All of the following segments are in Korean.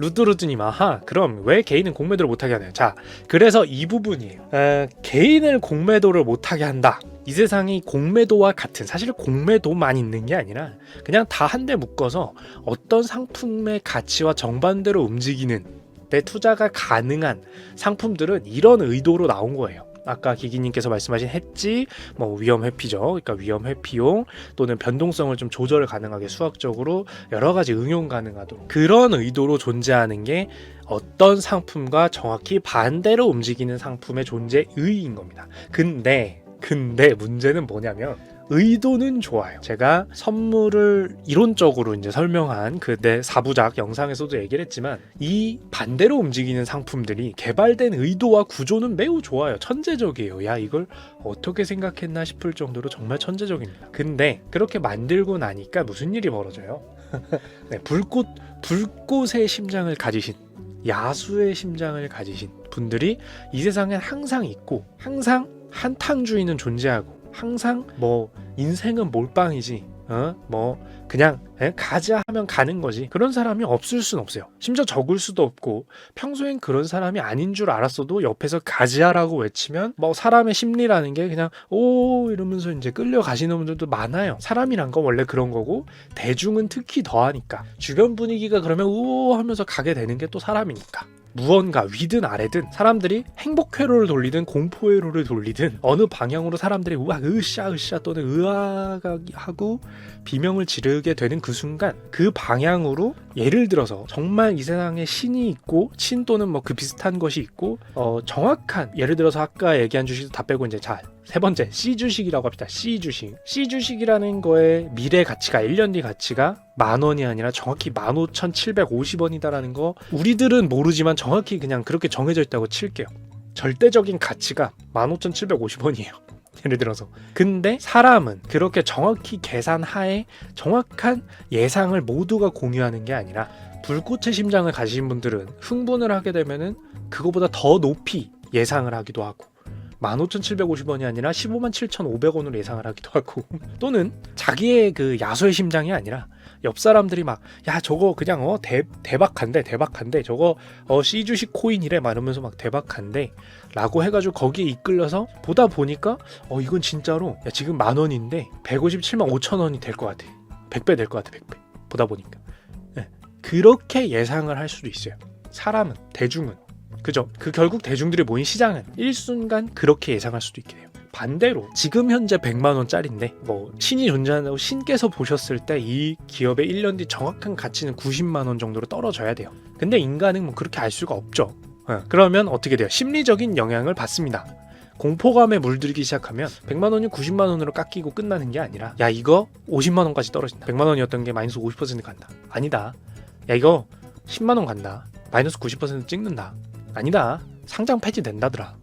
루드루드님, 아하, 그럼 왜 개인은 공매도를 못하게 하나요? 자, 그래서 이 부분이에요. 개인을 공매도를 못하게 한다. 이 세상이 공매도와 같은, 사실 공매도만 있는 게 아니라 그냥 다 한데 묶어서 어떤 상품의 가치와 정반대로 움직이는 내 투자가 가능한 상품들은 이런 의도로 나온 거예요. 아까 기기님께서 말씀하신 해지, 뭐 위험 회피죠. 그러니까 위험 회피용 또는 변동성을 좀 조절 가능하게 수학적으로 여러 가지 응용 가능하도록 그런 의도로 존재하는 게 어떤 상품과 정확히 반대로 움직이는 상품의 존재의인 겁니다. 근데 문제는 뭐냐면 의도는 좋아요. 제가 선물을 이론적으로 이제 설명한 그 내 4부작 영상에서도 얘기를 했지만 이 반대로 움직이는 상품들이 개발된 의도와 구조는 매우 좋아요. 천재적이에요. 야, 이걸 어떻게 생각했나 싶을 정도로 정말 천재적입니다. 근데 그렇게 만들고 나니까 무슨 일이 벌어져요? 네, 불꽃의 심장을 가지신, 야수의 심장을 가지신 분들이 이 세상엔 항상 있고, 항상 한탕주의는 존재하고, 항상 뭐 인생은 몰빵이지, 뭐 그냥 가자 하면 가는 거지, 그런 사람이 없을 순 없어요. 심지어 적을 수도 없고, 평소엔 그런 사람이 아닌 줄 알았어도 옆에서 가지하라고 외치면 뭐 사람의 심리라는 게 그냥 오 이러면서 이제 끌려가시는 분들도 많아요. 사람이란 건 원래 그런 거고, 대중은 특히 더하니까 주변 분위기가 그러면 오 하면서 가게 되는 게 또 사람이니까. 무언가 위든 아래든 사람들이 행복회로를 돌리든 공포회로를 돌리든 어느 방향으로 사람들이 우악 으쌰 또는 으아하고 비명을 지르게 되는 그 순간, 그 방향으로 예를 들어서 정말 이 세상에 신이 있고, 신 또는 뭐 그 비슷한 것이 있고, 정확한, 예를 들어서 아까 얘기한 주식도 다 빼고 이제 자 세 번째 C주식이라고 합시다. C주식이라는 거의 미래 가치가 1년 뒤 가치가 10,000원이 아니라 정확히 15,750원이다라는 거 우리들은 모르지만 정확히 그냥 그렇게 정해져 있다고 칠게요. 절대적인 가치가 15,750원이에요. 예를 들어서. 근데 사람은 그렇게 정확히 계산하에 정확한 예상을 모두가 공유하는 게 아니라, 불꽃의 심장을 가지신 분들은 흥분을 하게 되면은 그거보다 더 높이 예상을 하기도 하고, 15,750원이 아니라 157,500원으로 예상을 하기도 하고, 또는 자기의 그 야수의 심장이 아니라 옆 사람들이 막 야 저거 그냥 대박한데 저거 C주식 코인이래 막 이러면서 막 대박한데 라고 해가지고 거기에 이끌려서 보다 보니까 이건 진짜로 야 지금 10,000원인데 157만 5천원이 될 것 같아, 100배 될 것 같아, 100배 보다 보니까. 네. 그렇게 예상을 할 수도 있어요. 사람은, 대중은, 그죠? 그 결국 대중들이 모인 시장은 일순간 그렇게 예상할 수도 있게 돼요. 반대로 지금 현재 100만원짜리인데 뭐 신이 존재한다고 신께서 보셨을 때 이 기업의 1년 뒤 정확한 가치는 90만원 정도로 떨어져야 돼요. 근데 인간은 뭐 그렇게 알 수가 없죠. 그러면 어떻게 돼요? 심리적인 영향을 받습니다. 공포감에 물들기 시작하면 100만원이 90만원으로 깎이고 끝나는 게 아니라 야 이거 50만원까지 떨어진다. 100만원이었던 게 마이너스 50% 간다. 아니다. 야 이거 10만원 간다. 마이너스 90% 찍는다. 아니다. 상장 폐지된다더라.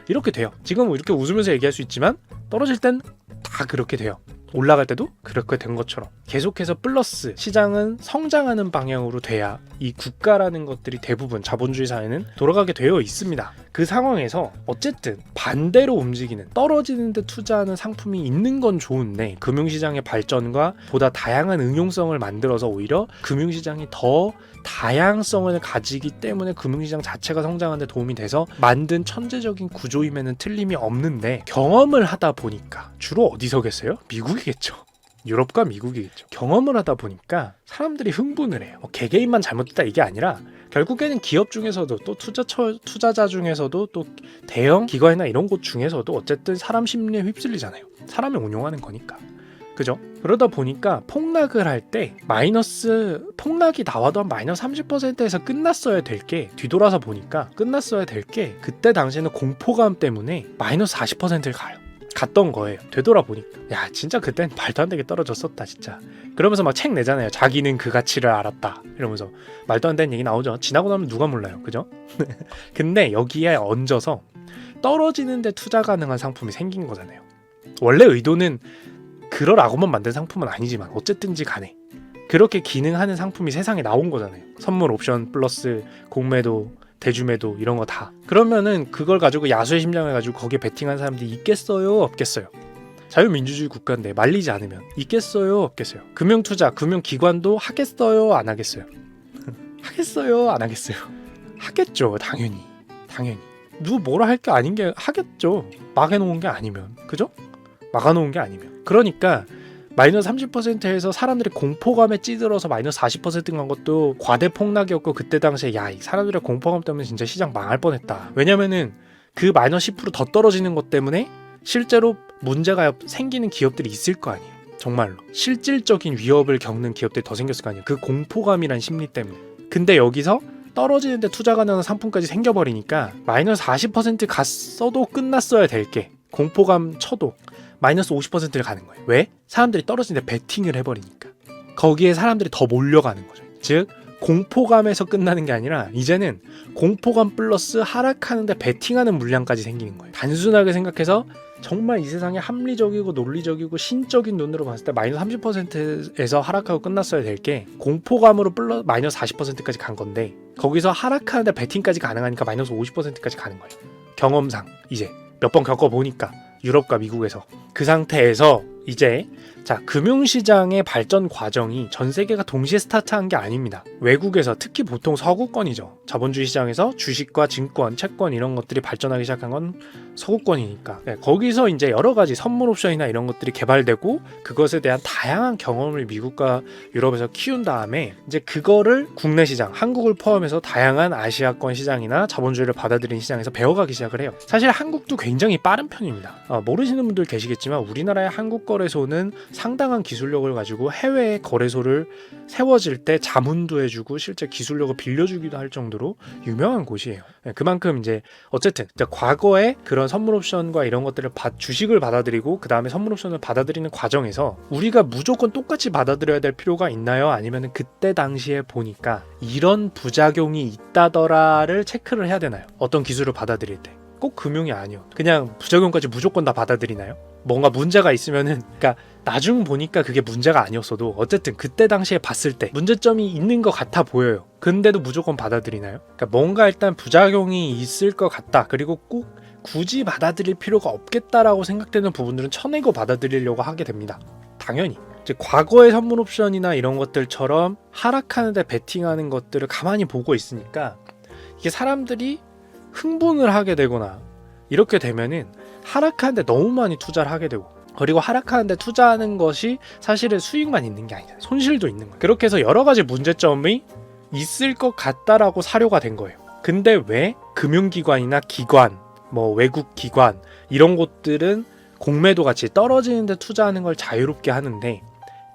이렇게 돼요. 지금 이렇게 웃으면서 얘기할 수 있지만 떨어질 땐 다 그렇게 돼요. 올라갈 때도 그렇게 된 것처럼 계속해서 플러스, 시장은 성장하는 방향으로 돼야 이 국가라는 것들이 대부분 자본주의 사회는 돌아가게 되어 있습니다. 그 상황에서 어쨌든 반대로 움직이는, 떨어지는 데 투자하는 상품이 있는 건 좋은데, 금융시장의 발전과 보다 다양한 응용성을 만들어서 오히려 금융시장이 더 다양성을 가지기 때문에 금융시장 자체가 성장하는 데 도움이 돼서 만든 천재적인 구조임에는 틀림이 없는데, 경험을 하다 보니까 주로 어디서겠어요? 미국이겠죠. 유럽과 미국이겠죠. 경험을 하다 보니까 사람들이 흥분을 해요. 개개인만 잘못했다 이게 아니라 결국에는 기업 중에서도 또 투자자 중에서도 또 대형 기관이나 이런 곳 중에서도 어쨌든 사람 심리에 휩쓸리잖아요. 사람이 운용하는 거니까. 그죠? 그러다 보니까 폭락을 할 때 폭락이 나와도 한 마이너스 30%에서 끝났어야 될 게, 뒤돌아서 보니까 끝났어야 될 게 그때 당시에는 공포감 때문에 마이너스 40%를 갔던 거예요. 되돌아보니까 야 진짜 그땐 말도 안 되게 떨어졌었다 진짜. 그러면서 막 책 내잖아요. 자기는 그 가치를 알았다 이러면서. 말도 안 되는 얘기 나오죠. 지나고 나면 누가 몰라요. 그죠? 근데 여기에 얹어서 떨어지는데 투자 가능한 상품이 생긴 거잖아요. 원래 의도는 그러라고만 만든 상품은 아니지만 어쨌든지 간에 그렇게 기능하는 상품이 세상에 나온 거잖아요. 선물, 옵션, 플러스, 공매도, 대주매도 이런 거 다. 그러면은 그걸 가지고 야수의 심장을 가지고 거기에 베팅한 사람들이 있겠어요? 없겠어요? 자유민주주의 국가인데 말리지 않으면 있겠어요? 없겠어요? 금융투자, 금융기관도 하겠어요? 안 하겠어요? 하겠어요? 안 하겠어요? 하겠죠. 당연히. 누구 뭐라 할 게 아닌 게 하겠죠. 막아놓은 게 아니면. 그죠? 막아놓은 게 아니면. 그러니까 마이너스 30%에서 사람들이 공포감에 찌들어서 마이너스 40% 간 것도 과대폭락이었고, 그때 당시에 야, 이 사람들의 공포감 때문에 진짜 시장 망할 뻔했다. 왜냐면은 그 마이너스 10%더 떨어지는 것 때문에 실제로 문제가 생기는 기업들이 있을 거 아니에요. 정말로 실질적인 위협을 겪는 기업들이 더 생겼을 거 아니에요. 그 공포감이란 심리 때문에. 근데 여기서 떨어지는데 투자 가능한 상품까지 생겨버리니까 마이너스 40% 갔어도 끝났어야 될 게 공포감 쳐도 마이너스 50%를 가는 거예요. 왜? 사람들이 떨어지는데 베팅을 해버리니까. 거기에 사람들이 더 몰려가는 거죠. 즉 공포감에서 끝나는 게 아니라 이제는 공포감 플러스 하락하는데 베팅하는 물량까지 생기는 거예요. 단순하게 생각해서 정말 이 세상에 합리적이고 논리적이고 신적인 눈으로 봤을 때 마이너스 30%에서 하락하고 끝났어야 될 게 공포감으로 플러스 마이너스 40%까지 간 건데, 거기서 하락하는데 베팅까지 가능하니까 마이너스 50%까지 가는 거예요. 경험상 이제 몇 번 겪어보니까 유럽과 미국에서. 그 상태에서 이제 자, 금융시장의 발전 과정이 전 세계가 동시에 스타트한 게 아닙니다. 외국에서, 특히 보통 서구권이죠. 자본주의 시장에서 주식과 증권, 채권 이런 것들이 발전하기 시작한 건 서구권이니까. 네, 거기서 이제 여러 가지 선물 옵션이나 이런 것들이 개발되고 그것에 대한 다양한 경험을 미국과 유럽에서 키운 다음에 이제 그거를 국내 시장, 한국을 포함해서 다양한 아시아권 시장이나 자본주의를 받아들인 시장에서 배워가기 시작을 해요. 사실 한국도 굉장히 빠른 편입니다. 모르시는 분들 계시겠지만 우리나라의 한국 거래소는 상당한 기술력을 가지고 해외 거래소를 세워질 때 자문도 해주고 실제 기술력을 빌려주기도 할 정도로 유명한 곳이에요. 그만큼 이제 어쨌든 과거에 그런 선물 옵션과 이런 것들을 주식을 받아들이고 그 다음에 선물 옵션을 받아들이는 과정에서 우리가 무조건 똑같이 받아들여야 될 필요가 있나요? 아니면 그때 당시에 보니까 이런 부작용이 있다더라를 체크를 해야 되나요? 어떤 기술을 받아들일 때 꼭 금융이 아니요. 그냥 부작용까지 무조건 다 받아들이나요? 뭔가 문제가 있으면은, 그러니까 나중 보니까 그게 문제가 아니었어도 어쨌든 그때 당시에 봤을 때 문제점이 있는 것 같아 보여요. 근데도 무조건 받아들이나요? 그러니까 뭔가 일단 부작용이 있을 것 같다. 그리고 꼭 굳이 받아들일 필요가 없겠다라고 생각되는 부분들은 쳐내고 받아들이려고 하게 됩니다. 당연히. 이제 과거의 선물 옵션이나 이런 것들처럼 하락하는데 베팅하는 것들을 가만히 보고 있으니까 이게 사람들이 흥분을 하게 되거나 이렇게 되면은 하락하는데 너무 많이 투자를 하게 되고, 그리고 하락하는데 투자하는 것이 사실은 수익만 있는 게 아니잖아요. 손실도 있는 거예요. 그렇게 해서 여러 가지 문제점이 있을 것 같다라고 사료가 된 거예요. 근데 왜 금융기관이나 기관, 뭐 외국 기관 이런 곳들은 공매도 같이 떨어지는데 투자하는 걸 자유롭게 하는데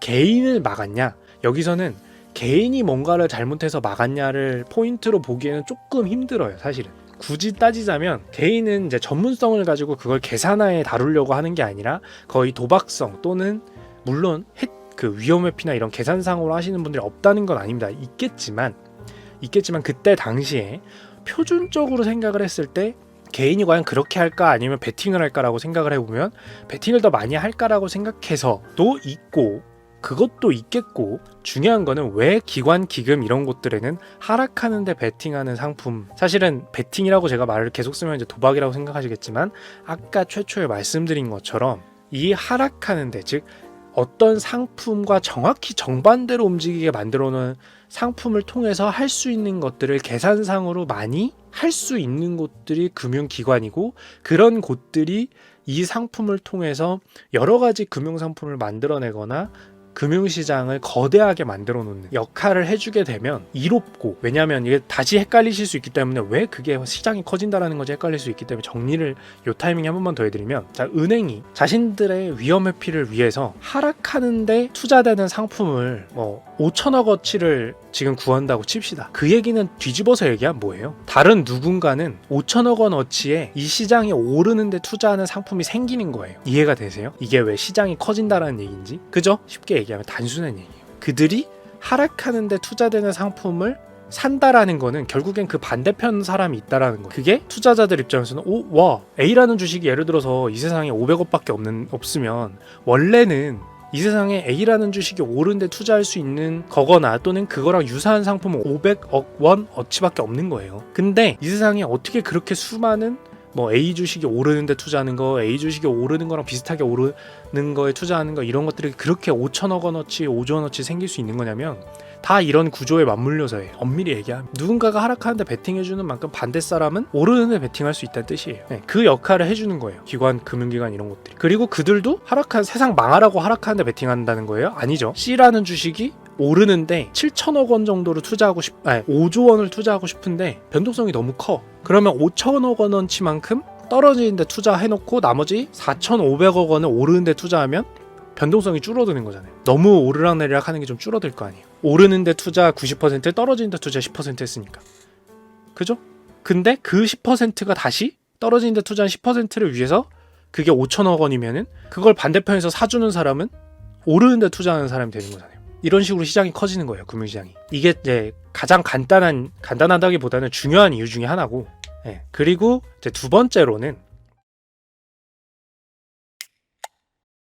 개인을 막았냐? 여기서는 개인이 뭔가를 잘못해서 막았냐를 포인트로 보기에는 조금 힘들어요. 사실은. 굳이 따지자면 개인은 이제 전문성을 가지고 그걸 계산하에 다루려고 하는 게 아니라 거의 도박성 또는 물론 그 위험회피나 이런 계산상으로 하시는 분들이 없다는 건 아닙니다. 있겠지만 그때 당시에 표준적으로 생각을 했을 때 개인이 과연 그렇게 할까 아니면 베팅을 할까라고 생각을 해보면 베팅을 더 많이 할까라고 생각해서도 있고, 그것도 있겠고, 중요한 거는 왜 기관, 기금 이런 곳들에는 하락하는데 베팅하는 상품, 사실은 베팅이라고 제가 말을 계속 쓰면 이제 도박이라고 생각하시겠지만 아까 최초에 말씀드린 것처럼 이 하락하는데, 즉 어떤 상품과 정확히 정반대로 움직이게 만들어 놓은 상품을 통해서 할 수 있는 것들을 계산상으로 많이 할 수 있는 곳들이 금융기관이고, 그런 곳들이 이 상품을 통해서 여러 가지 금융상품을 만들어내거나 금융시장을 거대하게 만들어 놓는 역할을 해주게 되면 이롭고, 왜냐하면 이게 다시 헷갈리실 수 있기 때문에 왜 그게 시장이 커진다라는 것이 헷갈릴 수 있기 때문에 정리를 요 타이밍에 한 번만 더 해드리면, 자, 은행이 자신들의 위험 회피를 위해서 하락하는데 투자되는 상품을 5천억 어치를 지금 구한다고 칩시다. 그 얘기는 뒤집어서 얘기하면 뭐예요? 다른 누군가는 5천억 원 어치에 이 시장이 오르는데 투자하는 상품이 생기는 거예요. 이해가 되세요? 이게 왜 시장이 커진다라는 얘기인지. 그죠? 쉽게 얘기하면 단순한 얘기예요. 그들이 하락하는데 투자되는 상품을 산다라는 거는 결국엔 그 반대편 사람이 있다라는 거예요. 그게 투자자들 입장에서는 와, A라는 주식이 예를 들어서 이 세상에 500억밖에 없으면 원래는 이 세상에 A라는 주식이 오른데 투자할 수 있는 거거나 또는 그거랑 유사한 상품은 500억 원 어치밖에 없는 거예요. 근데 이 세상에 어떻게 그렇게 수많은 뭐 A 주식이 오르는데 투자하는 거, A 주식이 오르는 거랑 비슷하게 오르는 거에 투자하는 거, 이런 것들이 그렇게 5천억 원어치 5조 원어치 생길 수 있는 거냐면 다 이런 구조에 맞물려서예요. 엄밀히 얘기하면 누군가가 하락하는데 베팅해주는 만큼 반대 사람은 오르는데 베팅할 수 있다는 뜻이에요. 네, 그 역할을 해주는 거예요. 기관, 금융기관 이런 것들이. 그리고 그들도 하락한 세상 망하라고 하락하는데 베팅한다는 거예요? 아니죠. C라는 주식이 오르는데 7천억 원 정도로 투자하고 5조 원을 투자하고 싶은데 변동성이 너무 커. 그러면 5천억 원어치만큼 떨어지는데 투자해놓고 나머지 4,500억 원을 오르는데 투자하면 변동성이 줄어드는 거잖아요. 너무 오르락내리락 하는 게 좀 줄어들 거 아니에요. 오르는데 투자 90%, 떨어지는데 투자 10% 했으니까. 그죠? 근데 그 10%가 다시 떨어지는데 투자한 10%를 위해서 그게 5천억 원이면은 그걸 반대편에서 사주는 사람은 오르는데 투자하는 사람이 되는 거잖아요. 이런 식으로 시장이 커지는 거예요. 금융시장이. 이게 이제 가장 간단하다기보다는 중요한 이유 중에 하나고, 예. 그리고 이제 두 번째로는